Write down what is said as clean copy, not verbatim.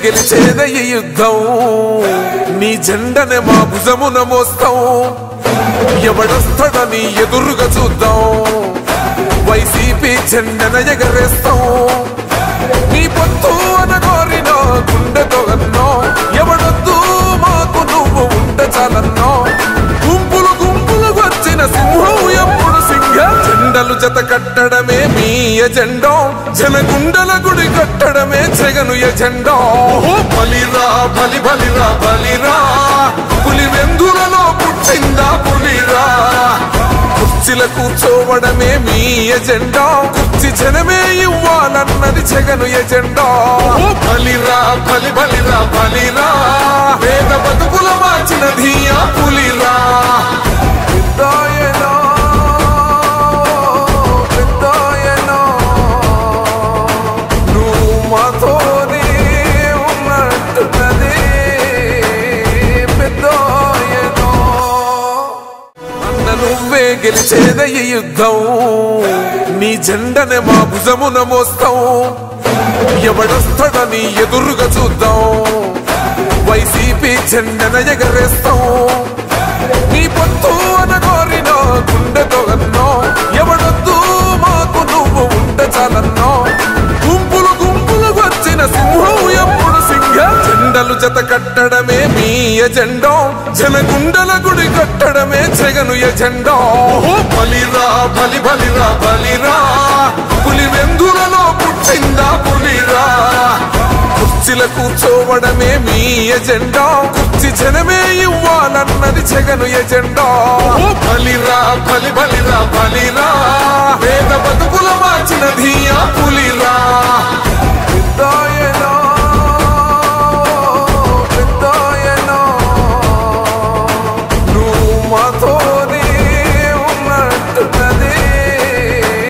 గెలిచేద ఈ యుద్ధం నీ జెండనే మా భుజమున మోస్తాం ఎవడొస్తాడని ఎదురుగా చూద్దాం వైసీపీ జెండన ఎగరేస్తాం నీ పొత్తు అనగోరినో గుండెతో అన్నో ఎవడొద్దు మాకు నువ్వు ఉంటే చాలన్నో గుంపులు గుంపులు వచ్చిన సింహం ఎప్పుడు సింహ జెండలు జత కట్టడమే మీ ఎజెండా జనగుండల గుడి కట్టడమే జగను ఎజెండా బలిరా బలి బలిరా బలిరా పులి వెందులలో పుట్టిందా పులిరా కుర్చీల కూర్చోవడమే మీ ఎజెండా కుర్చీ జనమే ఇవ్వాలన్నది జగను ఎజెండా బలిరా బలి బలిరా బలిరా పేద బతుకుల మార్చినది ఆ పులిరా నువ్వు మాతోనే ఉన్నట్టున్నది పెద్దోయనో అన్న నువ్వే గెలిచేద ఈ యుద్ధం నీ జెండనే మా భుజమున మోస్తాం ఎవడొస్తాడని ఎదురుగా చూద్దాం వైసీపీ జెండన ఎగరేస్తాం నీ పొత్తు అనగోరినో గుండెతో అన్నో ఎవడొద్దు మాకు నువ్వు ఉంటే చాలన్నో గుంపులు గుంపులు వచ్చిన సింహం ఎప్పుడు సింహ జెండలు జత కట్టడమే మీ ఎజెండా జనగుండల గుడి కట్టడమే జగను ఎజెండా బలిరా బలి బలిరా బలిరా పులి వెందులలో పుట్టిందా పులిరా కుర్చీల కూర్చోవడమే మీ ఎజెండా కుర్చీ జనమే ఇవ్వాలన్నది జగను ఎజెండా బలిరా బలి బలిరా బలిరా పేద బతుకుల మార్చినది ఆ పులిరా